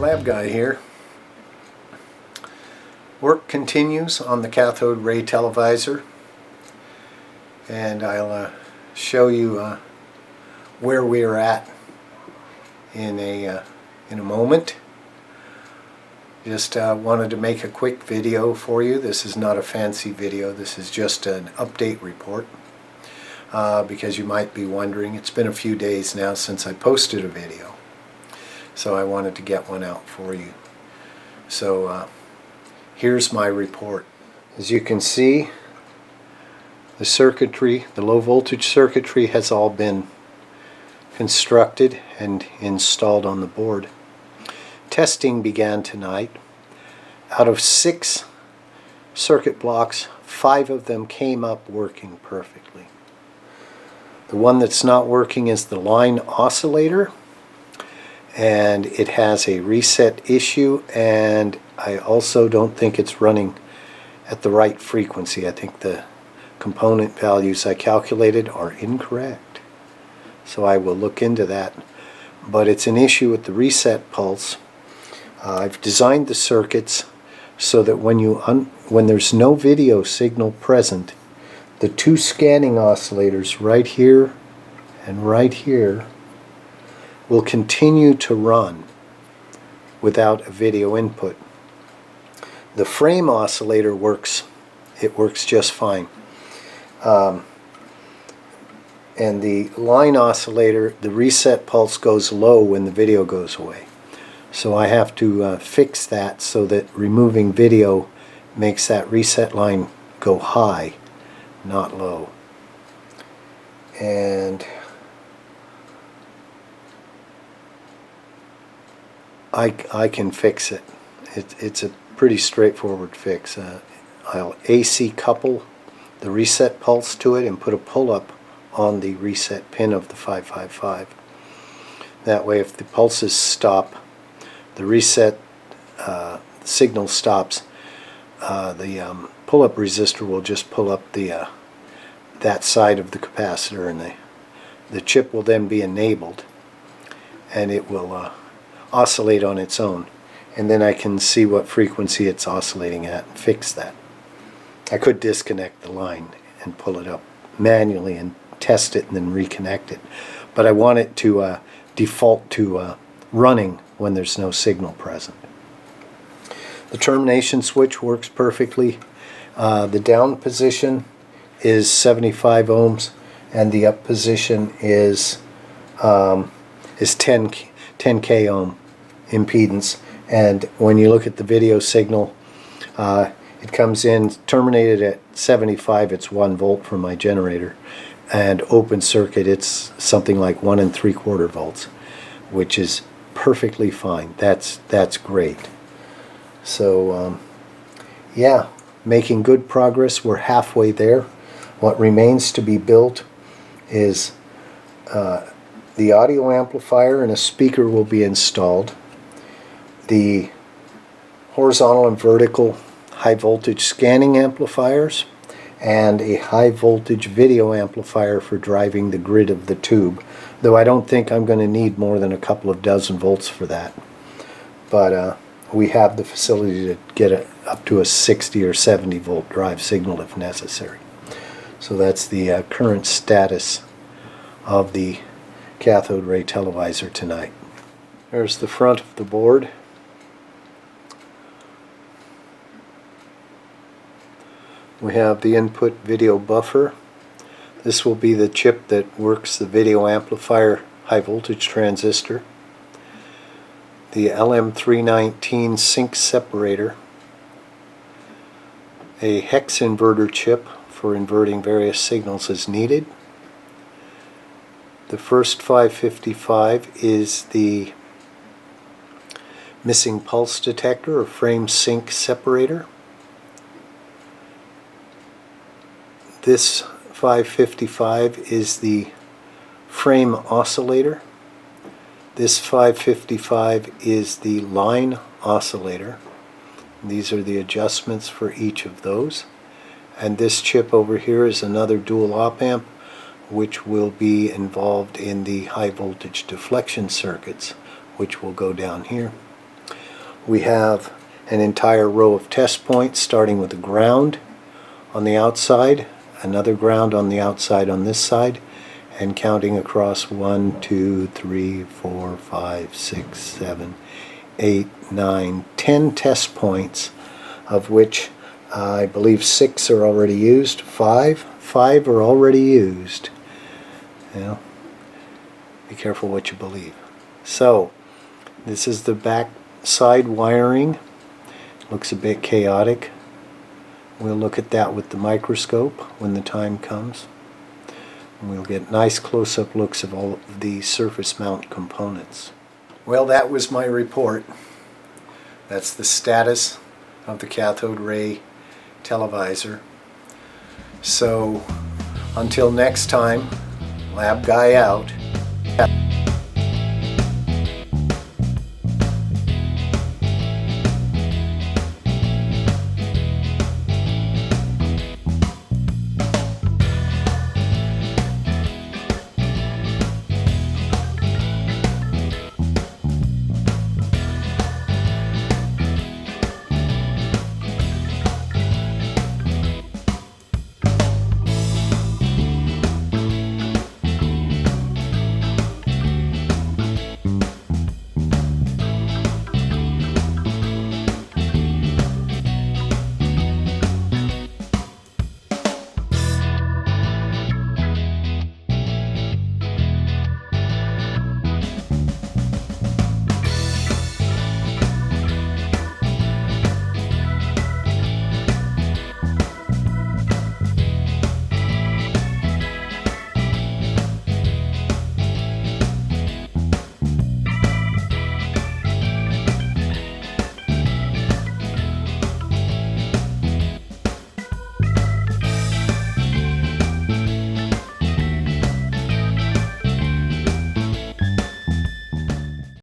Labguy here. Work continues on the cathode ray televisor, and I'll show you where we are at in a moment. Just wanted to make a quick video for you. This is not a fancy video. This is just an update report because you might be wondering, it's been a few days now since I posted a video, so I wanted to get one out for you. So here's my report. As you can see, the circuitry, the low voltage circuitry, has all been constructed and installed on the board. Testing began tonight. Out of 6 circuit blocks, 5 of them came up working perfectly. The one that's not working is the line oscillator, and it has a reset issue, and I also don't think it's running at the right frequency. I think the component values I calculated are incorrect, so I will look into that. But it's an issue with the reset pulse. I've designed the circuits so that when there's no video signal present, the 2 scanning oscillators right here and right here will continue to run without a video input. The frame oscillator works just fine. And the line oscillator, the reset pulse goes low when the video goes away. So I have to fix that so that removing video makes that reset line go high, not low. And I can fix it. It's a pretty straightforward fix. I'll AC couple the reset pulse to it and put a pull-up on the reset pin of the 555. That way, if the pulses stop, the reset signal stops, the pull-up resistor will just pull up the that side of the capacitor, and the chip will then be enabled, and it will oscillate on its own, and then I can see what frequency it's oscillating at and fix that. I could disconnect the line and pull it up manually and test it and then reconnect it, but I want it to default to running when there's no signal present. The termination switch works perfectly. The down position is 75 ohms, and the up position is 10k ohm impedance. And when you look at the video signal, it comes in terminated at 75. It's 1 volt from my generator, and open circuit it's something like 1 3/4 volts, which is perfectly fine. That's great. So yeah, making good progress. We're halfway there. What remains to be built is the audio amplifier, and a speaker will be installed. The horizontal and vertical high voltage scanning amplifiers, and a high voltage video amplifier for driving the grid of the tube, though I don't think I'm going to need more than a couple of dozen volts for that. But we have the facility to get it up to a 60 or 70 volt drive signal if necessary. So that's the current status of the cathode ray televisor tonight. There's the front of the board. We have the input video buffer. This will be the chip that works the video amplifier high voltage transistor. The LM319 sync separator. A hex inverter chip for inverting various signals as needed. The first 555 is the missing pulse detector or frame sync separator. This 555 is the frame oscillator. This 555 is the line oscillator. These are the adjustments for each of those. And this chip over here is another dual op amp, which will be involved in the high voltage deflection circuits, which will go down here. We have an entire row of test points starting with the ground on the outside, another ground on the outside on this side, and counting across 1, 2, 3, 4, 5, 6, 7, 8, 9, 10 test points, of which I believe 6 are already used. 5 are already used. You know, be careful what you believe. So this is the back side wiring. Looks a bit chaotic. We'll look at that with the microscope when the time comes. And we'll get nice close-up looks of all of the surface mount components. Well, that was my report. That's the status of the cathode ray televisor. So until next time, Labguy out.